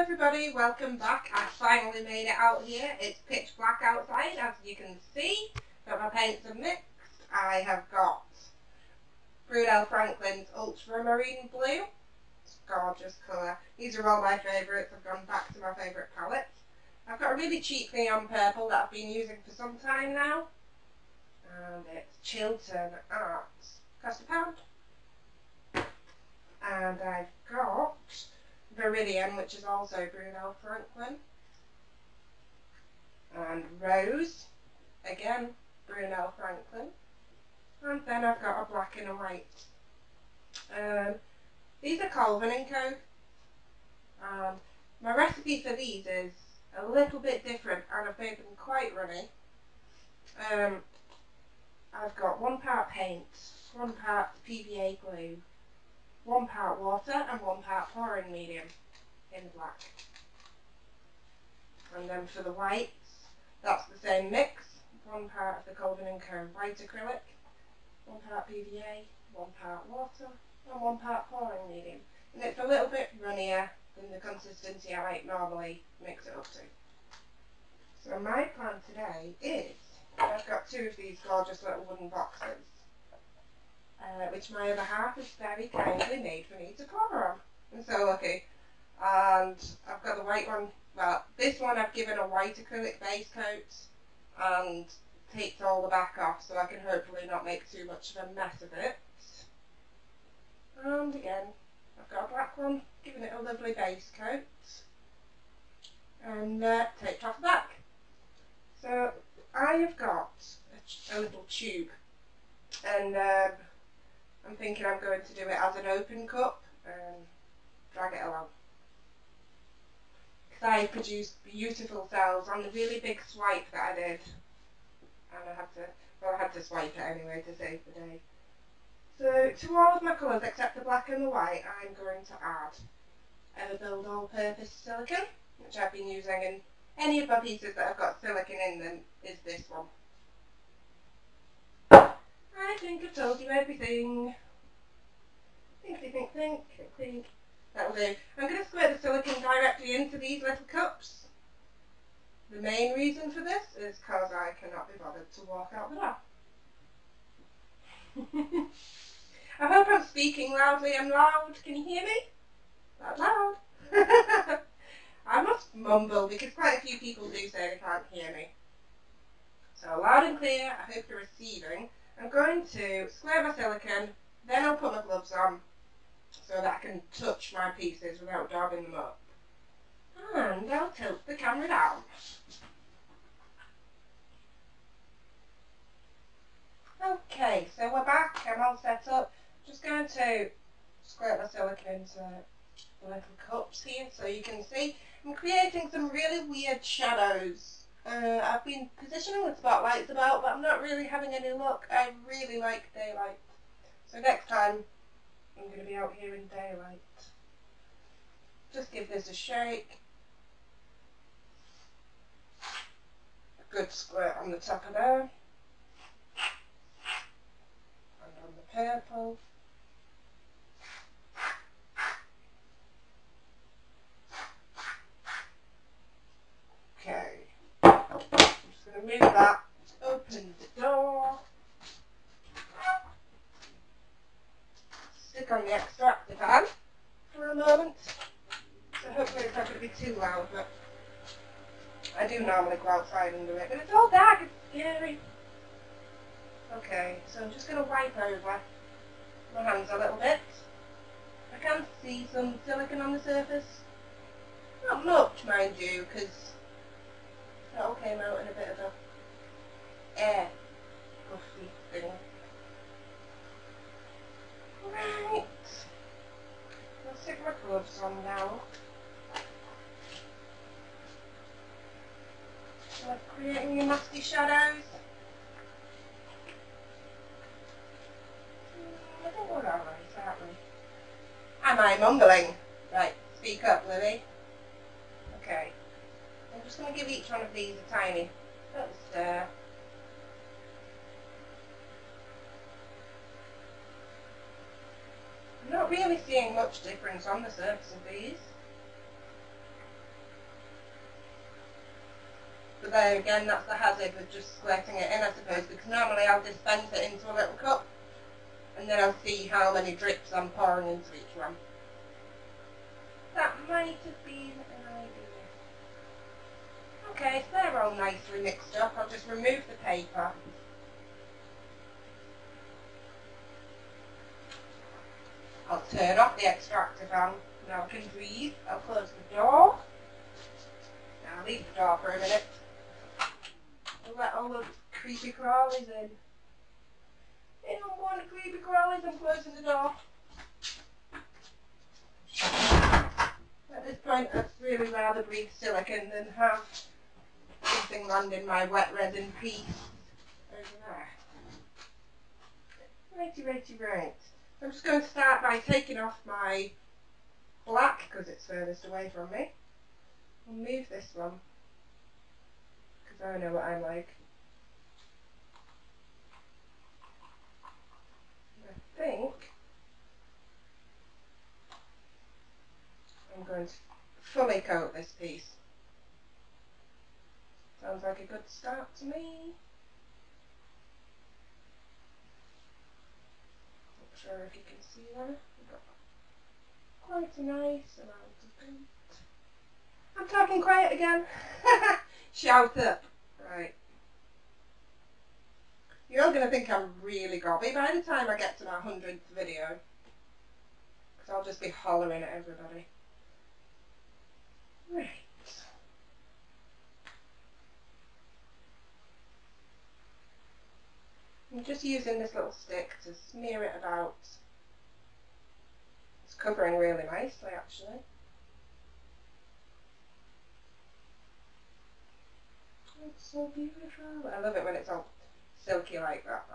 everybody, welcome back. I finally made it out here. It's pitch black outside, as you can see. Got my paints are mixed. I have got Brunel Franklin's Ultramarine Blue. It's a gorgeous colour. These are all my favourites. I've gone back to my favourite palettes. I've got a really cheap neon purple that I've been using for some time now. And it's Chiltern Arts. Cost £1. And I've got Viridian, which is also Brunel Franklin, and Rose, again Brunel Franklin, and then I've got a black and a white. These are Calvin & Co. My recipe for these is a little bit different, and I've made them quite runny. I've got 1 part paint, 1 part PVA glue, 1 part water and 1 part pouring medium in black. And then for the whites, that's the same mix. 1 part of the Calvin & Co. white acrylic, 1 part PVA, 1 part water and 1 part pouring medium. And it's a little bit runnier than the consistency I like normally mix it up to. So my plan today is, I've got 2 of these gorgeous little wooden boxes, which my other half has very kindly made for me to pour on. I'm so lucky. And I've got the white one, well, this one I've given a white acrylic base coat and taped all the back off so I can hopefully not make too much of a mess of it. And again, I've got a black one, giving it a lovely base coat and taped off the back. So I have got a little tube, and I'm thinking I'm going to do it as an open cup and drag it along. Because I produced beautiful cells on the really big swipe that I did. And I had to swipe it anyway to save the day. So to all of my colours except the black and the white, I'm going to add Everbuild all-purpose silicone, which I've been using in any of my pieces that have got silicone in them, is this one. I think I've told you everything. Think. That'll do. I'm going to squirt the silicone directly into these little cups. The main reason for this is because I cannot be bothered to walk out the door. I hope I'm speaking loudly and loud. Can you hear me? That loud? I must mumble because quite a few people do say they can't hear me. So loud and clear, I hope you're receiving. I'm going to square my silicone, then I'll put my gloves on so that I can touch my pieces without daubing them up. And I'll tilt the camera down. Okay, so we're back, I'm all set up. Just going to squirt my silicone into the little cups here so you can see. I'm creating some really weird shadows. I've been positioning the spotlights about, but I'm not really having any luck. I really like daylight. So next time, I'm going to be out here in daylight. Just give this a shake. A good squirt on the top of there. And on the purple. Okay. Move that, open the door, stick on the extractor fan for a moment, so hopefully it's not going to be too loud, but I do normally go outside and do it, but it's all dark, it's scary. Okay, so I'm just going to wipe over my hands a little bit. I can see some silicone on the surface, not much mind you, because that all came out in a bit of a air puffy thing. Right, I'll stick my gloves on now. Like creating your nasty shadows. I think we're alright, aren't we? Am I mumbling? Right, speak up, Lily. Okay. I'm just going to give each one of these a tiny little stir. I'm not really seeing much difference on the surface of these. But there again, that's the hazard with just squirting it in, I suppose, because normally I'll dispense it into a little cup and then I'll see how many drips I'm pouring into each one. That might have been an idea. Okay, so they're all nicely mixed up. I'll just remove the paper. I'll turn off the extractor fan. Now I can breathe. I'll close the door. Now I'll leave the door for a minute. I'll let all the creepy crawlies in. They don't want creepy crawlies. I'm closing the door. At this point, I'd really rather breathe silicone than have something land in my wet resin piece over there. Right. I'm just going to start by taking off my black because it's furthest away from me. I'll move this one because I know what I'm like. I think I'm going to fully coat this piece. Sounds like a good start to me. Not sure if you can see that. We've got quite a nice amount of paint. I'm talking quiet again. Shout up. Right. You're going to think I'm really gobby by the time I get to my 100th video. Because I'll just be hollering at everybody. Right. I'm just using this little stick to smear it about. It's covering really nicely actually. It's so beautiful. I love it when it's all silky like that.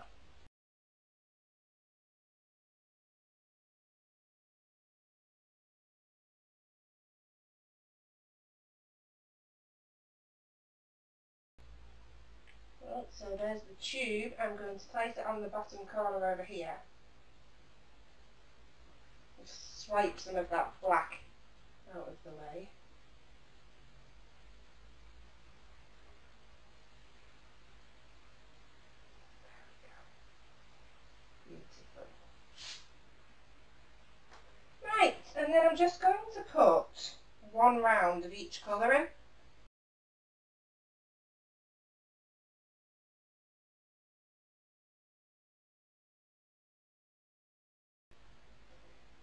Right, so there's the tube. I'm going to place it on the bottom corner over here. Just swipe some of that black out of the way. Right, and then I'm just going to put one round of each colour in.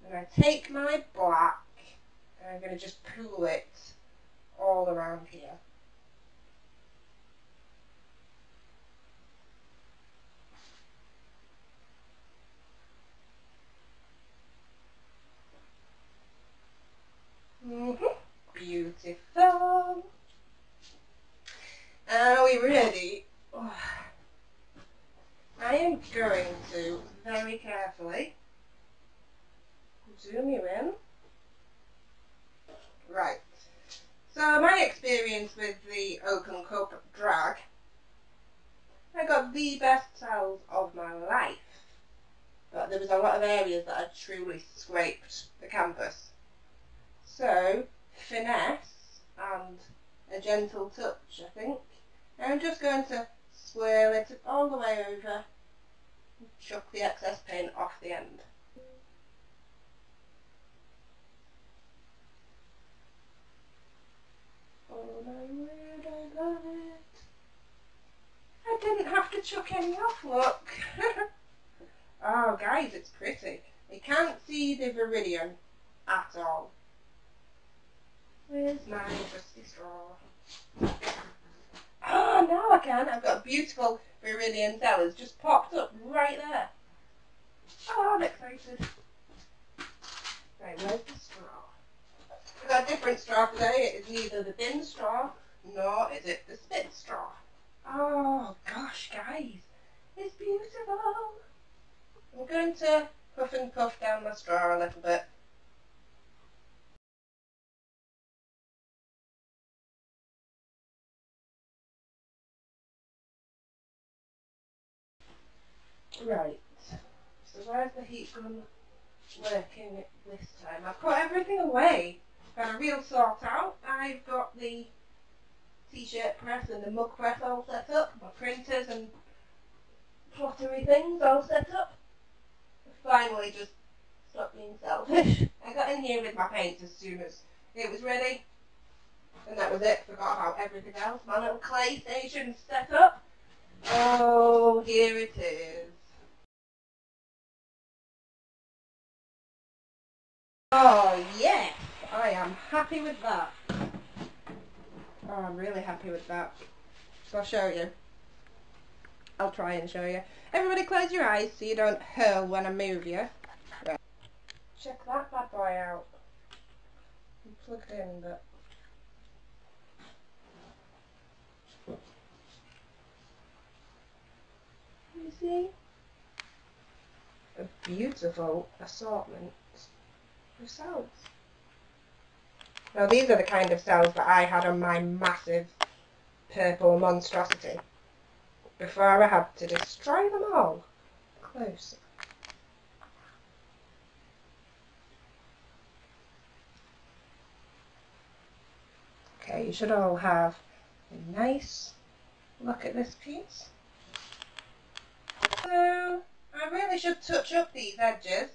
And I take my black and I'm going to just pool it all around here. Beautiful. Are we ready? Oh. I am going to very carefully zoom you in. Right. So my experience with the open cup drag, I got the best cells of my life. But there was a lot of areas that had truly scraped the canvas. So, finesse and a gentle touch, I think. I'm just going to swirl it all the way over and chuck the excess paint off the end. Oh my word, I love it. I didn't have to chuck any off, look. Oh guys, it's pretty. You can't see the viridian at all. Where's my trusty straw? Oh, now I can. I've got a beautiful viridian cell. It's just popped up right there. Oh, I'm excited. Right, where's the straw? I've got a different straw today. It is neither the bin straw, nor is it the spit straw. Oh, gosh, guys. It's beautiful. I'm going to puff and puff down my straw a little bit. Right, so where's the heat gun working this time? I've put everything away, got a real sort out. I've got the t-shirt press and the mug press all set up, my printers and plottery things all set up. I finally just stopped being selfish. I got in here with my paints as soon as it was ready, and that was it. Forgot about everything else. My little clay station's set up. Oh, here it is. Oh yes, I am happy with that. Oh, I'm really happy with that. So I'll show you. I'll try and show you. Everybody close your eyes so you don't hurl when I move you. Right. Check that bad boy out. I'm plugged in, but... You see? A beautiful assortment of cells. Now these are the kind of cells that I had on my massive purple monstrosity before I had to destroy them all. Close. Okay, you should all have a nice look at this piece. So I really should touch up these edges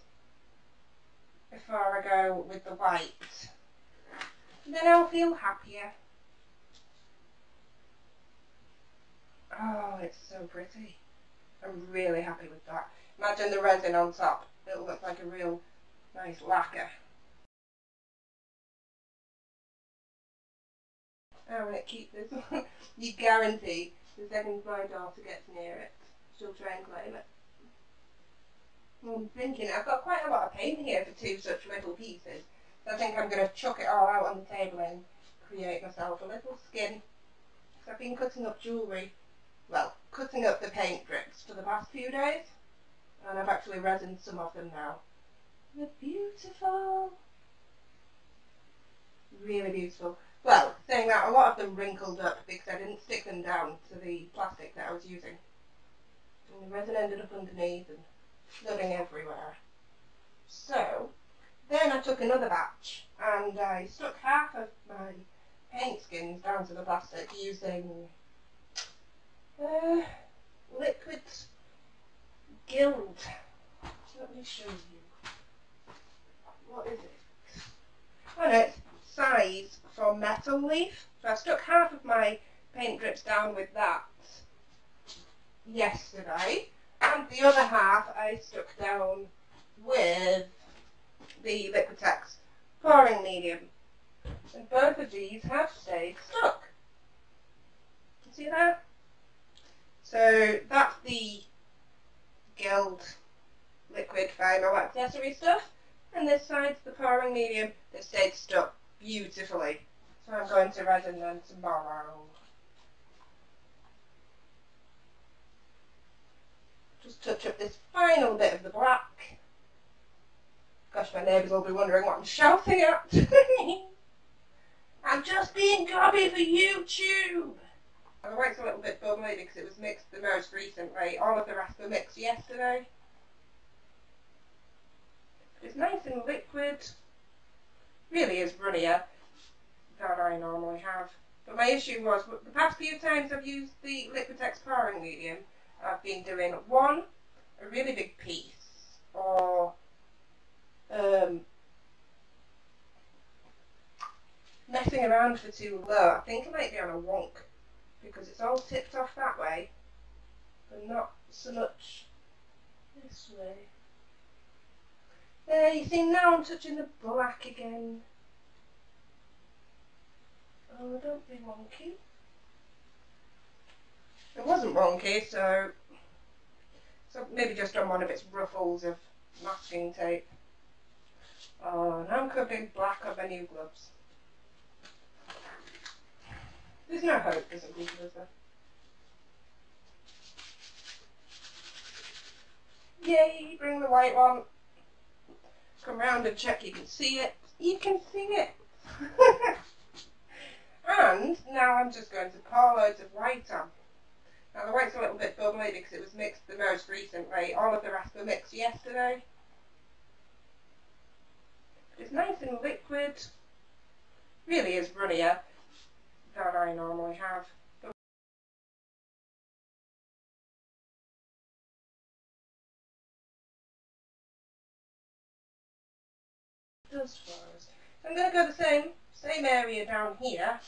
before I go with the white. Then I'll feel happier. Oh, it's so pretty. I'm really happy with that. Imagine the resin on top. It'll look like a real nice lacquer. I want to keep this. You guarantee the second my daughter gets near it, she'll try and claim it. I'm thinking I've got quite a lot of paint here for two such little pieces. So I think I'm going to chuck it all out on the table and create myself a little skin. So I've been cutting up jewellery, well, cutting up the paint drips for the past few days. And I've actually resined some of them now. They're beautiful. Really beautiful. Well, saying that, a lot of them wrinkled up because I didn't stick them down to the plastic that I was using. And the resin ended up underneath and flooding everywhere. So, then I took another batch and I stuck half of my paint skins down to the plastic using liquid gild. Let me show you. What is it? Oh no, it's size for metal leaf. So I stuck half of my paint drips down with that yesterday, and the other half I stuck down with the Liquitex Pouring Medium. And both of these have stayed stuck. You see that? So that's the Guild liquid final accessory stuff, and this side's the Pouring Medium that stayed stuck beautifully. So I'm going to resin them tomorrow. Just touch up this final bit of the black. Gosh, my neighbours will be wondering what I'm shouting at. I'm just being gobby for YouTube. And the white's a little bit bubbly because it was mixed the most recently. All of the rest were mixed yesterday. It's nice and liquid. Really is runnier than I normally have. But my issue was, the past few times I've used the Liquitex Pouring Medium, I've been doing one, a really big piece, or messing around for too low. I think I might be on a wonk because it's all tipped off that way, but not so much this way. There, you see, now I'm touching the black again. Oh, don't be wonky. It wasn't wonky, so maybe just on one of its ruffles of masking tape. Oh, now I'm covering black on my new gloves. There's no hope, isn't there? Yay, bring the white one. Come round and check you can see it. You can see it! And now I'm just going to pour loads of white on. Now the white's a little bit bubbly because it was mixed the most recently. All of the rest were mixed yesterday. It's nice and liquid. Really is runnier than I normally have. Does for us. I'm going to go the same area down here,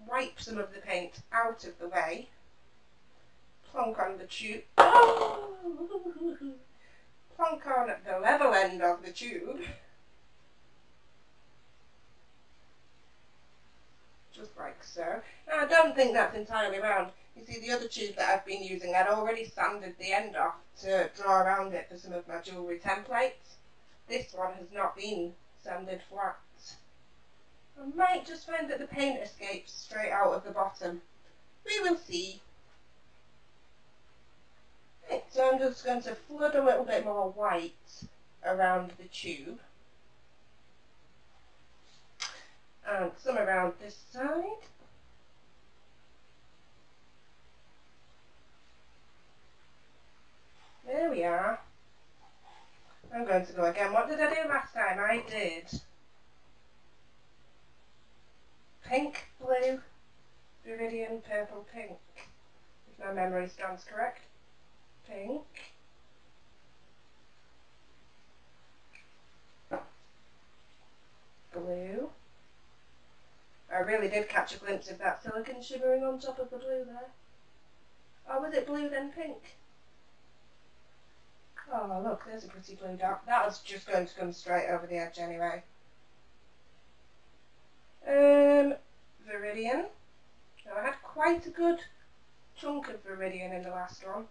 wipe some of the paint out of the way, plonk on the tube, plonk on at the level end of the tube, just like so. Now I don't think that's entirely round. You see, the other tube that I've been using, I'd already sanded the end off to draw around it for some of my jewellery templates. This one has not been sanded flat. I might just find that the paint escapes straight out of the bottom. We will see. Right, so I'm just going to flood a little bit more white around the tube. And some around this side. There we are. I'm going to go again. What did I do last time? I did pink, blue, viridian, purple, pink. If my memory stands correct. Pink. Blue. I really did catch a glimpse of that silicone shimmering on top of the blue there. Or was it blue then pink? Oh look, there's a pretty blue dot. That was just going to come straight over the edge anyway. Viridian. Now I had quite a good chunk of viridian in the last one.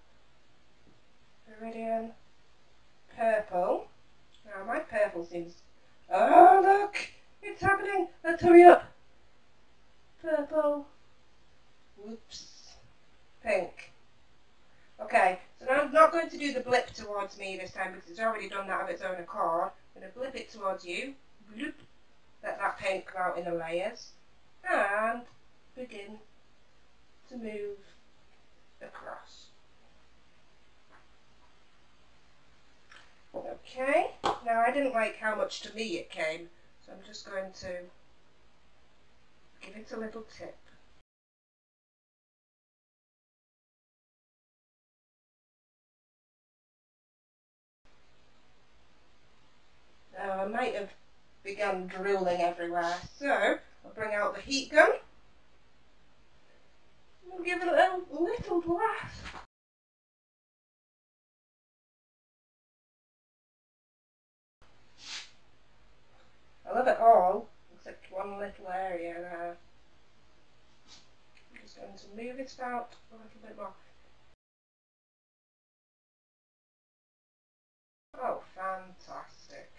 Viridian. Purple. Now my purple seems... Oh look! It's happening! Let's hurry up! Purple. Whoops. Pink. Okay, so now I'm not going to do the blip towards me this time because it's already done that of its own accord. I'm going to blip it towards you. Bloop. Let that paint come out in the layers. And begin to move across. Okay, now I didn't like how much to me it came, so I'm just going to give it a little tip. Now I might have begun drooling everywhere, so I'll bring out the heat gun and give it a little blast. I love it all, except one little area there. I'm just going to move it out a little bit more. Oh, fantastic.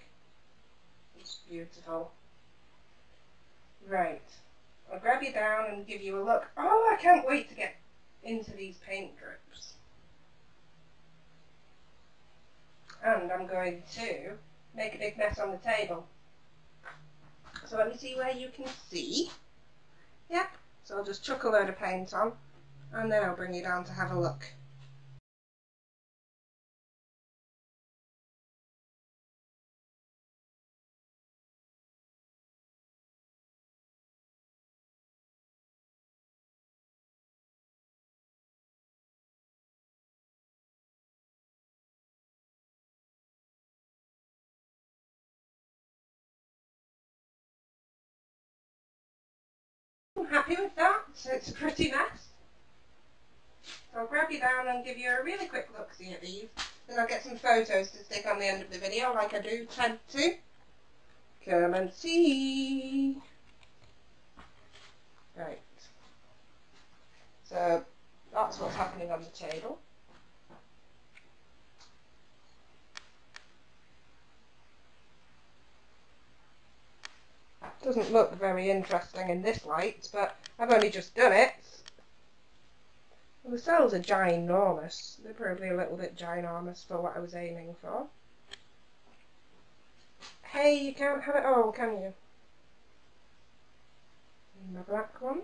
It's beautiful. Right. I'll grab you down and give you a look. Oh, I can't wait to get into these paint drips. And I'm going to make a big mess on the table. So let me see where you can see. Yep. So I'll just chuck a load of paint on and then I'll bring you down to have a look. I'm happy with that, so it's a pretty mess. So I'll grab you down and give you a really quick look-see at these. Then I'll get some photos to stick on the end of the video like I do tend to. Come and see. Right. So that's what's happening on the table. Doesn't look very interesting in this light, but I've only just done it. Well, the cells are ginormous. They're probably a little bit ginormous for what I was aiming for. Hey, you can't have it all, can you? And the black one.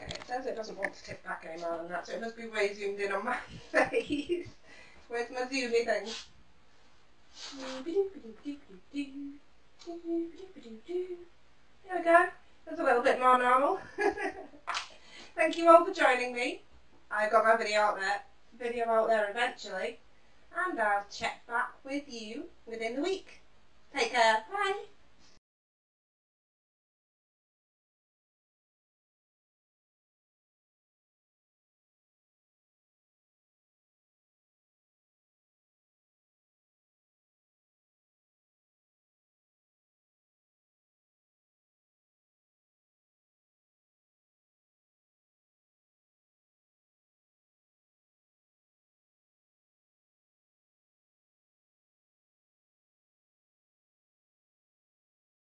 Okay, it says it doesn't want to tip back any more than that, so it must be way zoomed in on my face. Where's my zoomy thing? There we go. That's a little bit more normal. Thank you all for joining me. I got my video out there eventually, and I'll check back with you within the week. Take care. Bye.